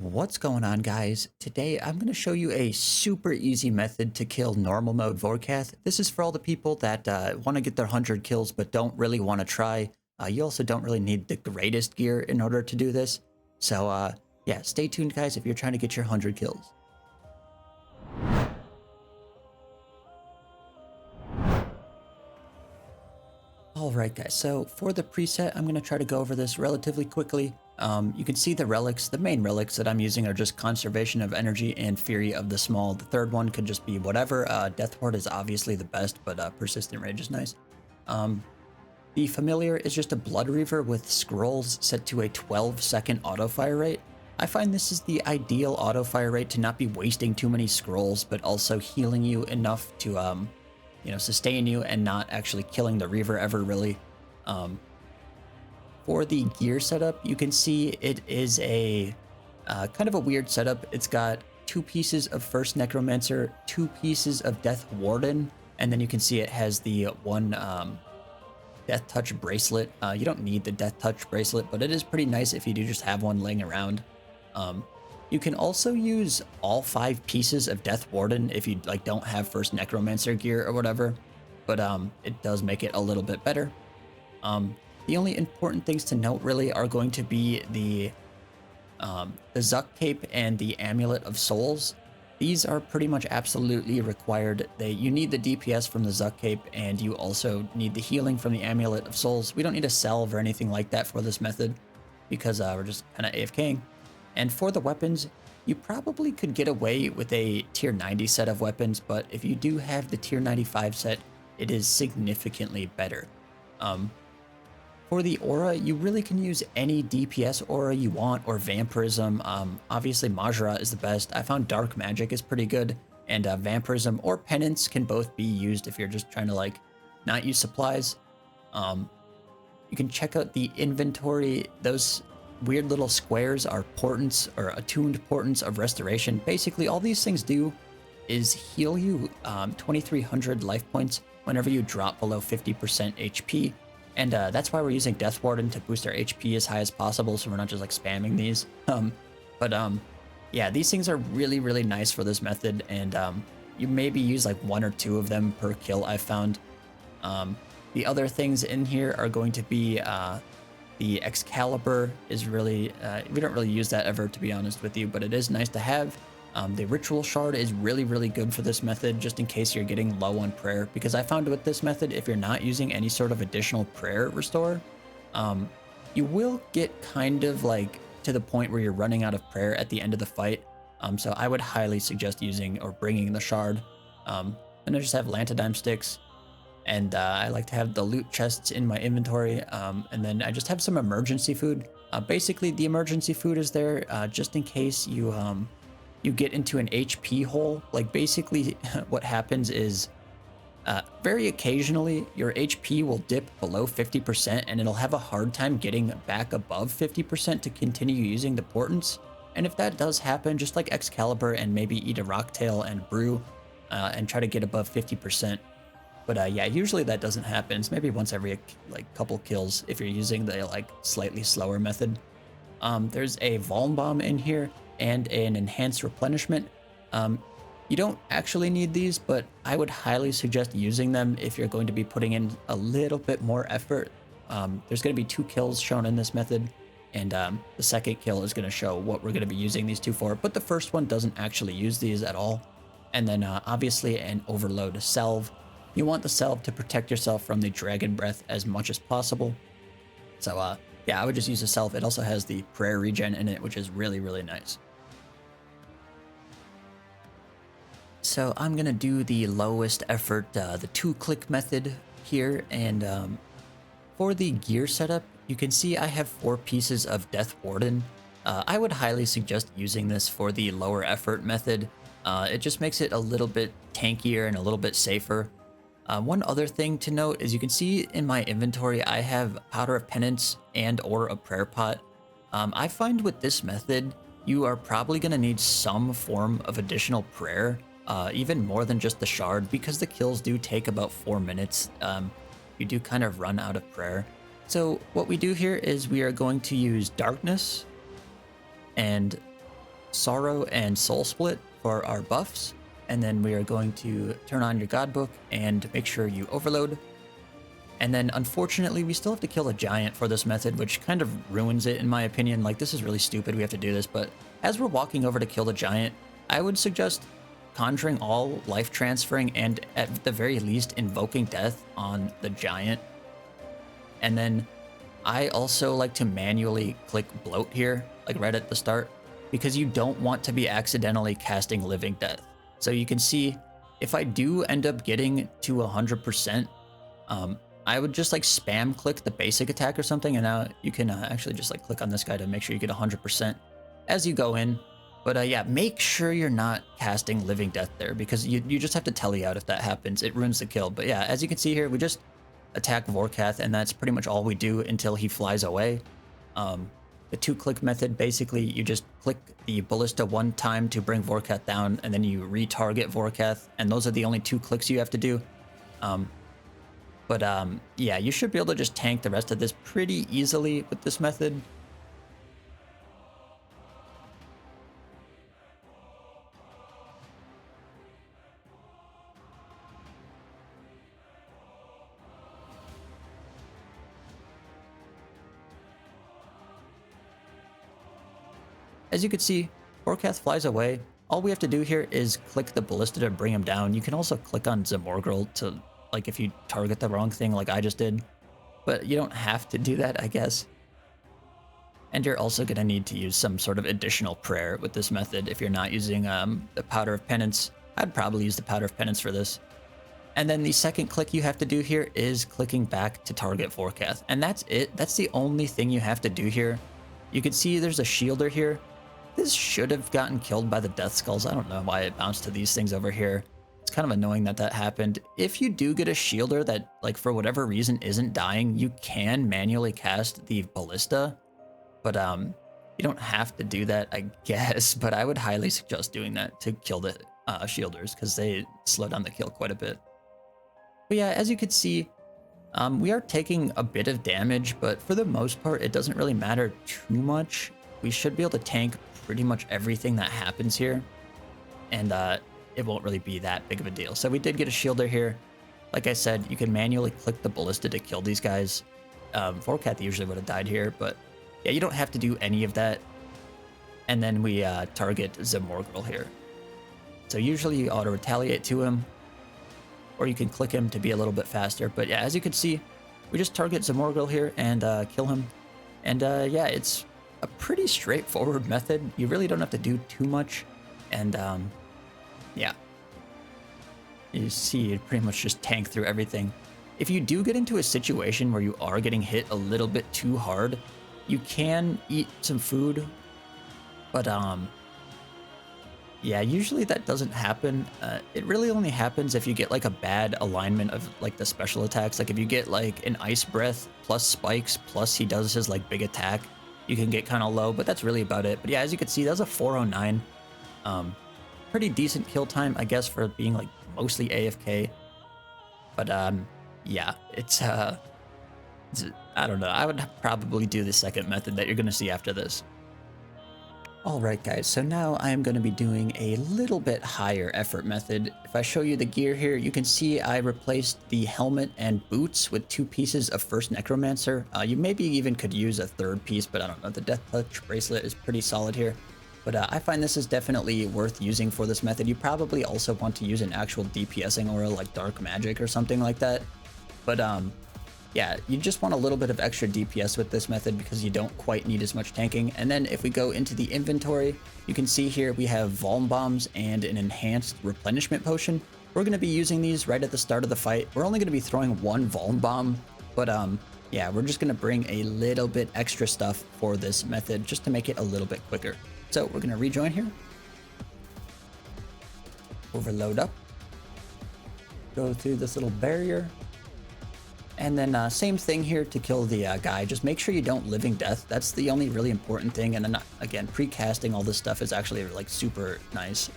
What's going on, guys? Today I'm going to show you a super easy method to kill normal mode Vorkath. This is for all the people that want to get their 100 kills but don't really want to try. You also don't really need the greatest gear in order to do this. So yeah, stay tuned, guys, if you're trying to get your 100 kills. Alright guys, so for the preset, I'm going to try to go over this relatively quickly. You can see the relics. The main relics that I'm using are just Conservation of Energy and Fury of the Small. The third one could just be whatever. Death Ward is obviously the best, but Persistent Rage is nice. The Familiar is just a Blood Reaver with scrolls set to a 12-second auto-fire rate. I find this is the ideal auto-fire rate to not be wasting too many scrolls, but also healing you enough to sustain you and not actually killing the Reaver ever really. For the gear setup, you can see it is a kind of a weird setup. It's got 2 pieces of First Necromancer, 2 pieces of Death Warden, and then you can see it has the one Death Touch bracelet. You don't need the Death Touch bracelet, but it is pretty nice if you do just have one laying around. You can also use all 5 pieces of Death Warden if you don't have First Necromancer gear or whatever, but it does make it a little bit better. The only important things to note really are going to be the Zuck Cape and the Amulet of Souls. These are pretty much absolutely required. You need the DPS from the Zuck Cape, and you also need the healing from the Amulet of Souls. We don't need a salve or anything like that for this method because we're just kind of AFKing. And for the weapons, you probably could get away with a tier 90 set of weapons, but if you do have the tier 95 set, it is significantly better. For the aura, you really can use any DPS aura you want, or vampirism. Obviously Majra is the best. I found dark magic is pretty good, and vampirism or penance can both be used if you're just trying to not use supplies. You can check out the inventory. Those weird little squares are portents or attuned portents of restoration. Basically, all these things do is heal you 2,300 life points whenever you drop below 50% HP. And that's why we're using Death Warden to boost our HP as high as possible, so we're not just spamming these. Yeah, these things are really, really nice for this method, and you maybe use 1 or 2 of them per kill, I've found. The other things in here are going to be the Excalibur is really, we don't really use that ever, to be honest with you, but it is nice to have. The Ritual Shard is really, really good for this method, just in case you're getting low on prayer, because I found with this method, if you're not using any sort of additional prayer restore, you will get kind of to the point where you're running out of prayer at the end of the fight. So I would highly suggest using or bringing the shard. And I just have Lantadime sticks, and I like to have the loot chests in my inventory, and then I just have some emergency food. Basically, the emergency food is there just in case you get into an HP hole. Basically, what happens is very occasionally your HP will dip below 50%, and it'll have a hard time getting back above 50% to continue using the portents. And if that does happen, just like Excalibur and maybe eat a Rocktail and brew and try to get above 50%. But yeah, usually that doesn't happen. It's maybe once every couple kills if you're using the slightly slower method. There's a Vuln Bomb in here and an enhanced replenishment. You don't actually need these, but I would highly suggest using them if you're going to be putting in a little bit more effort. There's going to be 2 kills shown in this method, and the second kill is going to show what we're going to be using these 2 for, but the first one doesn't actually use these at all. And then obviously an overload salve. You want the salve to protect yourself from the dragon breath as much as possible. So yeah, I would just use a salve. It also has the prayer regen in it, which is really, really nice. So I'm gonna do the lowest effort, the 2-click method here, and for the gear setup, you can see I have 4 pieces of Death Warden. I would highly suggest using this for the lower effort method. It just makes it a little bit tankier and a little bit safer. One other thing to note is you can see in my inventory I have Powder of Penance and or a Prayer Pot. I find with this method, you are probably going to need some form of additional prayer, even more than just the shard, because the kills do take about 4 minutes. You do kind of run out of prayer. So what we do here is we are going to use Darkness, and Sorrow and Soul Split for our buffs. And then we are going to turn on your God Book and make sure you overload. And then unfortunately, we still have to kill a giant for this method, which kind of ruins it in my opinion. Like, this is really stupid, we have to do this. But as we're walking over to kill the giant, I would suggest conjuring all, life transferring, and at the very least invoking death on the giant. And then I also like to manually click bloat here, like right at the start, because you don't want to be accidentally casting living death. So you can see if I do end up getting to 100%, I would just like spam click the basic attack or something, and now you can actually just like click on this guy to make sure you get 100% as you go in. But yeah, make sure you're not casting living death there, because you just have to telly out if that happens. It ruins the kill. But yeah, as you can see here, we just attack Vorkath, and that's pretty much all we do until he flies away. The 2-click method, basically, you just click the ballista one time to bring Vorkath down, and then you retarget Vorkath, and those are the only 2 clicks you have to do. Yeah, you should be able to just tank the rest of this pretty easily with this method. As you can see, Vorkath flies away. All we have to do here is click the ballista to bring him down. You can also click on Zamorgrel to, like, if you target the wrong thing like I just did. But you don't have to do that, I guess. And you're also going to need to use some sort of additional prayer with this method if you're not using the Powder of Penance. I'd probably use the Powder of Penance for this. And then the second click you have to do here is clicking back to target Vorkath. And that's it. That's the only thing you have to do here. You can see there's a shielder here. This should have gotten killed by the Death Skulls. I don't know why it bounced to these things over here. It's kind of annoying that that happened. If you do get a shielder that, like, for whatever reason isn't dying, you can manually cast the Ballista. But you don't have to do that, I guess. But I would highly suggest doing that to kill the shielders, because they slow down the kill quite a bit. But yeah, as you can see, we are taking a bit of damage, but for the most part, it doesn't really matter too much. We should be able to tank pretty much everything that happens here, and it won't really be that big of a deal. So we did get a shielder here. Like I said, you can manually click the ballista to kill these guys. Vorkath usually would have died here, but yeah, you don't have to do any of that. And then we target Zamorgrel here. So usually you auto retaliate to him, or you can click him to be a little bit faster. But yeah, as you can see, we just target Zamorgrel here and kill him. And yeah, it's a pretty straightforward method. You really don't have to do too much. And yeah, you see, you pretty much just tank through everything. If you do get into a situation where you are getting hit a little bit too hard, you can eat some food, but yeah, usually that doesn't happen. It really only happens if you get like a bad alignment of like the special attacks. Like if you get like an ice breath plus spikes plus he does his like big attack, you can get kind of low, but that's really about it. But yeah, as you can see, that was a 409. Pretty decent kill time, I guess, for being like mostly AFK. But yeah, it's I don't know. I would probably do the second method that you're going to see after this. Alright guys, so now I am going to be doing a little bit higher effort method. If I show you the gear here, you can see I replaced the helmet and boots with 2 pieces of First Necromancer. You maybe even could use a 3rd piece, but I don't know. The Death Touch bracelet is pretty solid here. But I find this is definitely worth using for this method. You probably also want to use an actual DPSing aura like Dark Magic or something like that. But yeah, you just want a little bit of extra DPS with this method because you don't quite need as much tanking. And then if we go into the inventory, you can see here we have Vuln Bombs and an enhanced replenishment potion. We're going to be using these right at the start of the fight. We're only going to be throwing 1 Vuln Bomb, but yeah, we're just going to bring a little bit extra stuff for this method just to make it a little bit quicker. So we're going to rejoin here. Overload up. Go through this little barrier. And then same thing here to kill the guy. Just make sure you don't living death. That's the only really important thing. And then again, pre-casting all this stuff is actually like super nice.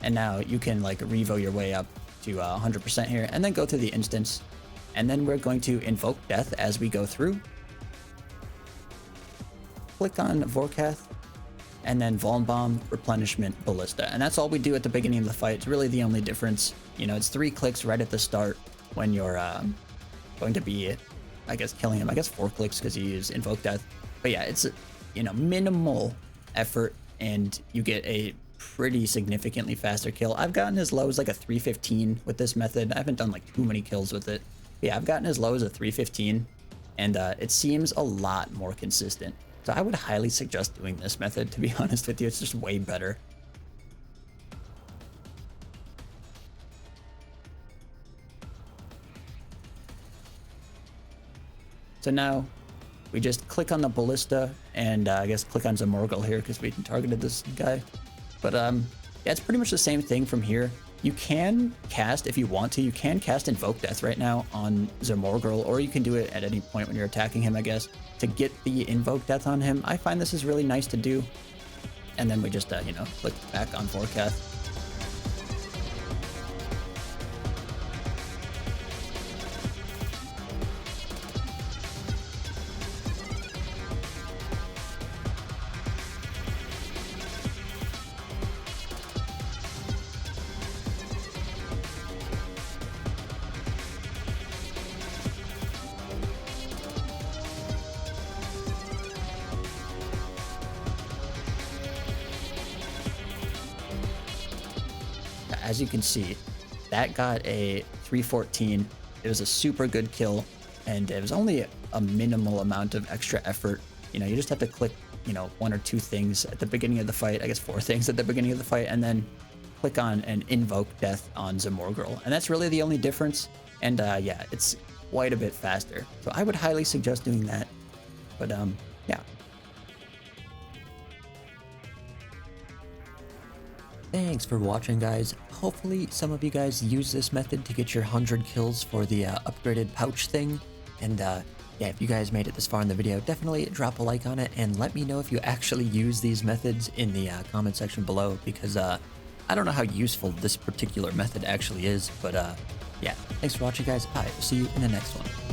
And now you can like revo your way up to 100% here and then go through the instance. And then we're going to invoke death as we go through. Click on Vorkath, and then Vuln Bomb, Replenishment, Ballista. And that's all we do at the beginning of the fight. It's really the only difference. You know, it's 3 clicks right at the start when you're going to be, I guess, killing him. I guess 4 clicks because you use Invoke Death. But yeah, it's, you know, minimal effort, and you get a pretty significantly faster kill. I've gotten as low as like a 315 with this method. I haven't done like too many kills with it. But yeah, I've gotten as low as a 315, and it seems a lot more consistent. So I would highly suggest doing this method, to be honest with you. It's just way better. So now we just click on the Ballista, and I guess click on Zamorgel here because we targeted this guy. But yeah, it's pretty much the same thing from here. You can cast, if you want to, you can cast Invoke Death right now on Zamorgel, or you can do it at any point when you're attacking him, I guess, to get the Invoke Death on him. I find this is really nice to do. And then we just, you know, click back on Vorkath. As you can see, that got a 314. It was a super good kill, and it was only a minimal amount of extra effort. You know, you just have to click, you know, 1 or 2 things at the beginning of the fight, I guess 4 things at the beginning of the fight, and then click on and invoke death on Zamorgel. And that's really the only difference. And yeah, it's quite a bit faster. So I would highly suggest doing that. But yeah. Thanks for watching, guys. Hopefully some of you guys use this method to get your 100 kills for the upgraded pouch thing. And yeah, if you guys made it this far in the video, definitely drop a like on it and let me know if you actually use these methods in the comment section below, because I don't know how useful this particular method actually is. But yeah, thanks for watching, guys. I will see you in the next one.